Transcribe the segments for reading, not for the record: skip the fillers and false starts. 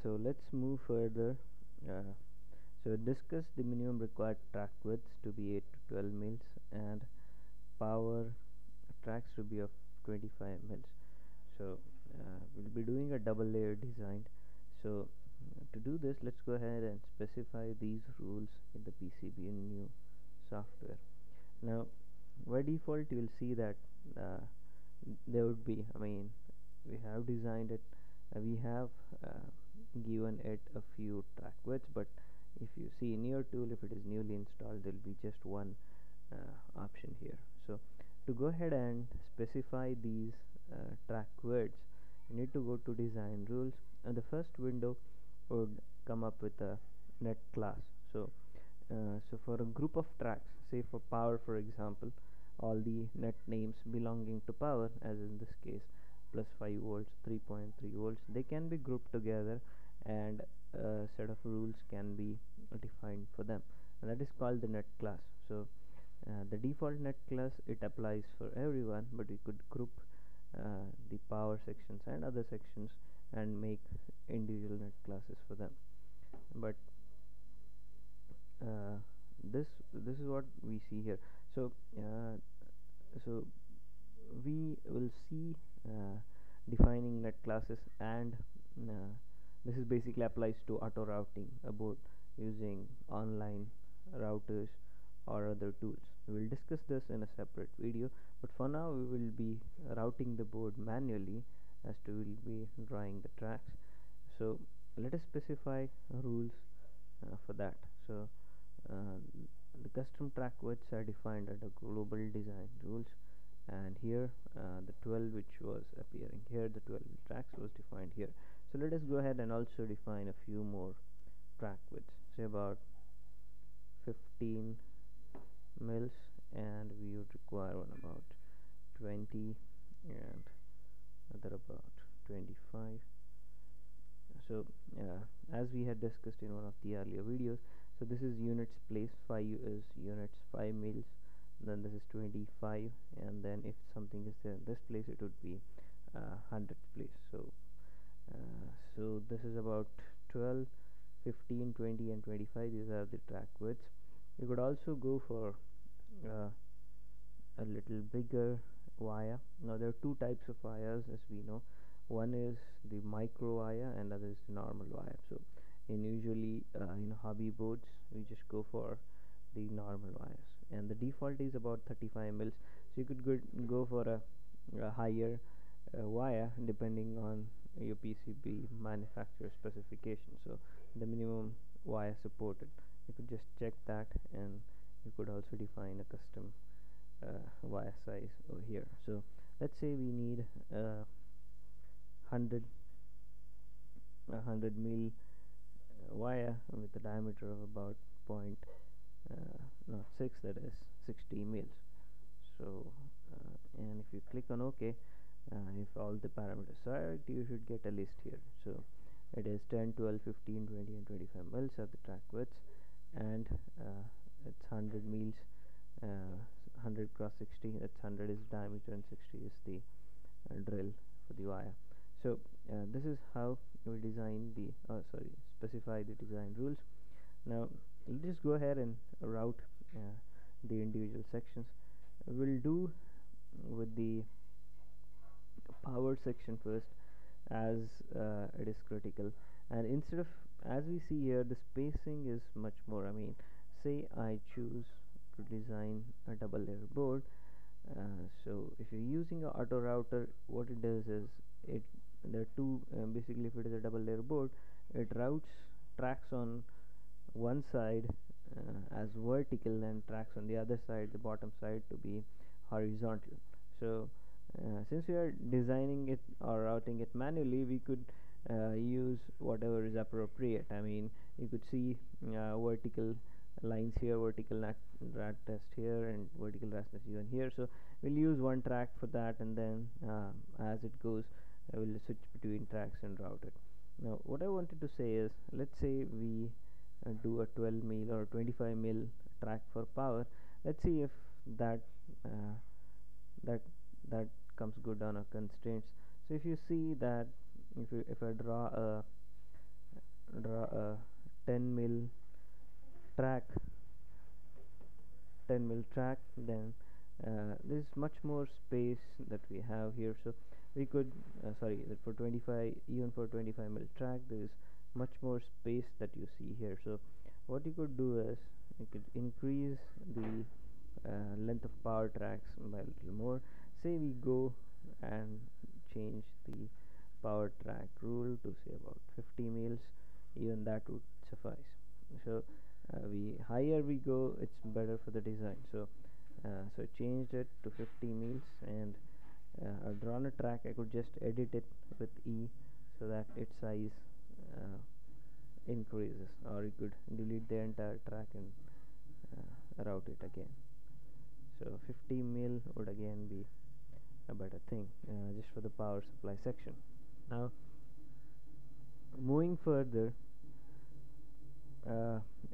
So let's move further. uh, so discuss the minimum required track widths to be 8 to 12 mils and power tracks to be of 25 mils. So we'll be doing a double layer design. So to do this, let's go ahead and specify these rules in the PCB in new software. Now by default you will see that there would be, we have designed it, we have given it a few track widths, but if you see in your tool, if it is newly installed, there will be just one option here. So to go ahead and specify these track widths, you need to go to design rules, and the first window would come up with a net class. So for a group of tracks, say for power for example, all the net names belonging to power, as in this case plus 5 volts, 3.3 volts, they can be grouped together and a set of rules can be defined for them, and that is called the net class. So the default net class, it applies for everyone, but we could group the power sections and other sections and make individual net classes for them. But this is what we see here. So we will see defining net classes, and this is basically applies to auto routing a board using online routers or other tools. We will discuss this in a separate video, but for now we will be routing the board manually, as to will be drawing the tracks. So let us specify rules for that. So the custom track widths are defined under global design rules, and here the 12 which was appearing here, the 12 tracks was defined here. So let us go ahead and also define a few more track widths, say about 15 mils, and we would require one about 20 and other about 25. So as we had discussed in one of the earlier videos, so this is units place, 5 is units 5 mils, then this is 25, and then if something is there in this place, it would be 100 place. So this is about 12, 15, 20 and 25. These are the track widths. You could also go for a little bigger wire. Now there are two types of wires, as we know. One is the micro wire and other is the normal wire. So usually in hobby boards, we just go for the normal wires, and the default is about 35 mils. So you could go for a higher wire depending on your PCB manufacturer specification. So the minimum wire supported, you could just check that, and you could also define a custom wire size over here. So let's say we need 100 mil wire with a diameter of about 0.6, that is 60 mils. So and if you click on OK, if all the parameters are right, you should get a list here. So it is 10, 12, 15, 20 and 25 mils are the track widths, and it's 100 mils, 100 cross 60, that's 100 is diameter and 60 is the drill for the wire. So this is how we design the specify the design rules. Now let's just go ahead and route the individual sections. We'll do with the power section first, as it is critical, and instead of, as we see here, the spacing is much more. Say I choose to design a double layer board. So if you're using an auto router, what it does is there are two, basically if it is a double layer board, it routes tracks on one side as vertical and tracks on the other side, the bottom side, to be horizontal. So since we are designing it or routing it manually, we could use whatever is appropriate. You could see vertical lines here, vertical rat test here, and vertical rat test even here. So we'll use one track for that, and then as it goes, we'll switch between tracks and route it. Now what I wanted to say is, let's say we do a 12 mil or 25 mil track for power. Let's see if that comes good on our constraints. So if you see that if I draw draw a 10 mil track 10 mil track, then there's much more space that we have here. So we could sorry, that for 25, even for 25 mil track, there is much more space that you see here. So what you could do is you could increase the length of power tracks by a little more. Say we go and change the power track rule to say about 50 mils, even that would suffice. So we higher we go, it's better for the design. So so I changed it to 50 mils, and I've drawn a track. I could just edit it with E so that its size increases, or you could delete the entire track and route it again. So 50 mil would again be a better thing, just for the power supply section. Now moving further,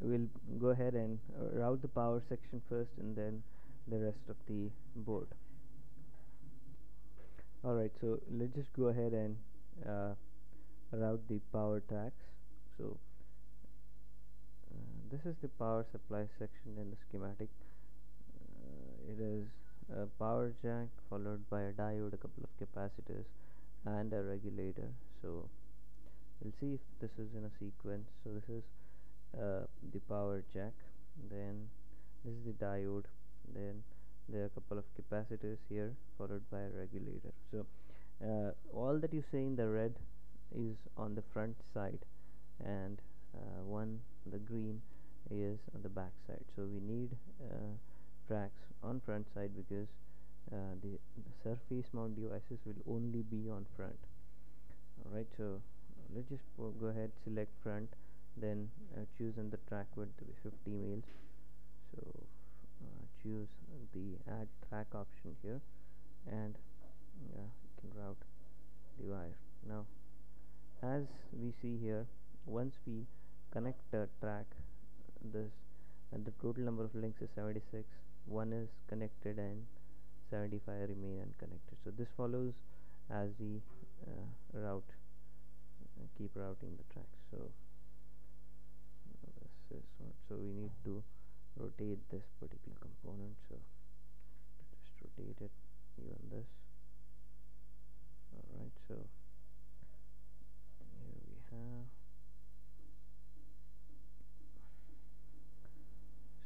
we'll go ahead and route the power section first, and then the rest of the board. Alright, so let's just go ahead and route the power tracks. So this is the power supply section in the schematic. It is a power jack followed by a diode, a couple of capacitors, and a regulator. So we'll see if this is in a sequence. So this is the power jack, then this is the diode, then there are a couple of capacitors here followed by a regulator. So all that you see in the red is on the front side, and the green is on the back side. So we need tracks on front side because the surface mount devices will only be on front. Alright, so let's just go ahead, select front, then choose on the track width to be 50 mils. So choose the add track option here, and you can route the wire. Now as we see here, once we connect the track, and the total number of links is 76, one is connected and 75 remain unconnected. So this follows as we route keep routing the tracks. So this is so we need to rotate this particular component, so just rotate it, even this. Alright, so here we have,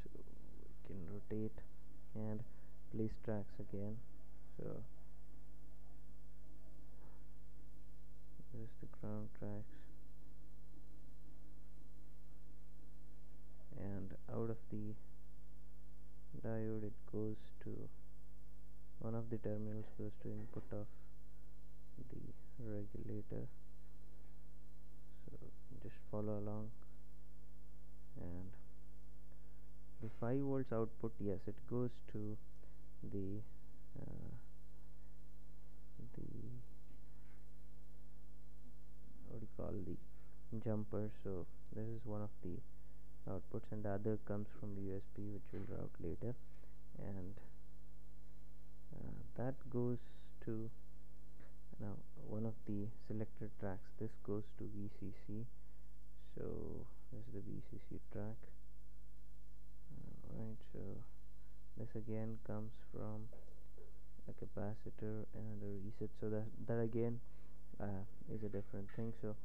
so we can rotate and place tracks again. So this is the ground tracks, and out of the diode it goes to one of the terminals, goes to input of the regulator. So just follow along, and the 5 volts output, yes, it goes to the what do you call, the jumper. So this is one of the outputs, and the other comes from USB, which we'll route later, and that goes to, now one of the selected tracks, this goes to VCC. So this is the VCC track. Alright, so this again comes from a capacitor and a reset. So that again is a different thing. So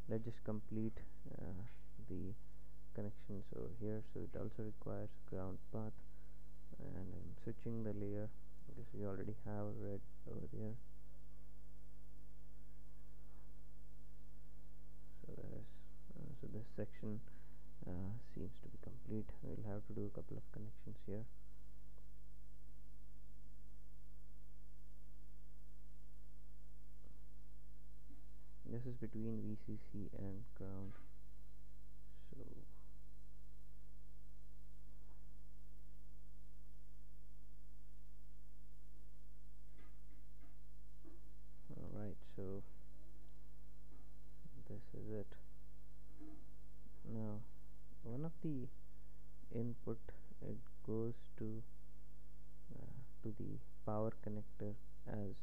let's just complete the connections over here. So it also requires ground path, and I'm switching the layer because we already have red over there. So that is so this section seems to be complete. We'll have to do a couple of connections here. This is between VCC and ground. So alright, so this is it. Now one of the input, it goes to the power connector as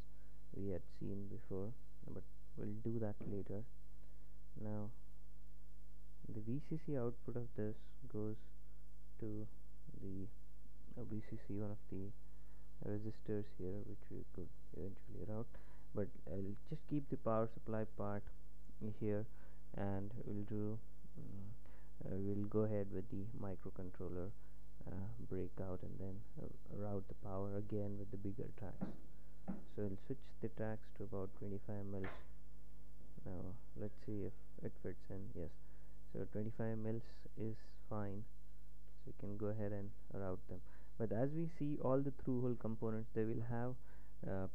we had seen before, but we'll do that later. Now the VCC output of this goes to the VCC, one of the resistors here, which we could eventually route, but I'll just keep the power supply part here, and we'll go ahead with the microcontroller breakout, and then route the power again with the bigger tracks. So I'll switch the tracks to about 25 mils. Now let's see if it fits in. Yes, so 25 mils is fine, so you can go ahead and route them. But as we see, all the through-hole components, they will have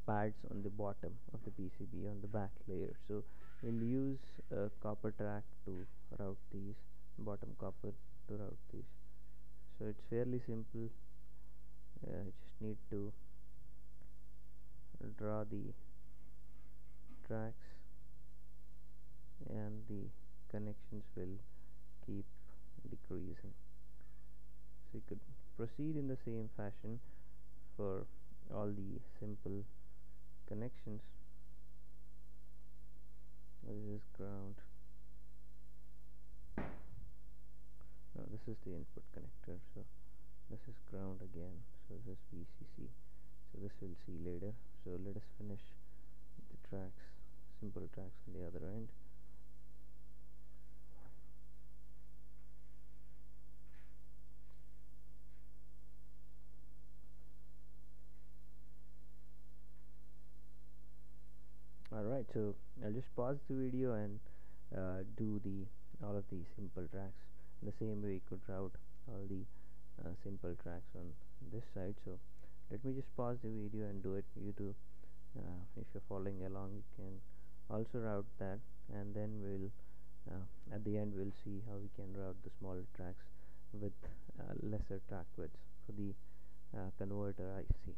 pads on the bottom of the PCB on the back layer. So we'll use a copper track to route these, bottom copper to route these. So it's fairly simple. Just need to draw the tracks, and the connections will keep decreasing. So you could proceed in the same fashion for all the simple connections. This is ground. No, this is the input connector, so this is ground again, so this is VCC, so this we'll see later. So let us finish the tracks, simple tracks on the other end. Alright, so I'll just pause the video and do all of these simple tracks. In the same way you could route all the simple tracks on this side. So let me just pause the video and do it. You too, if you're following along, you can also route that, and then we'll at the end we'll see how we can route the smaller tracks with lesser track widths for the converter IC.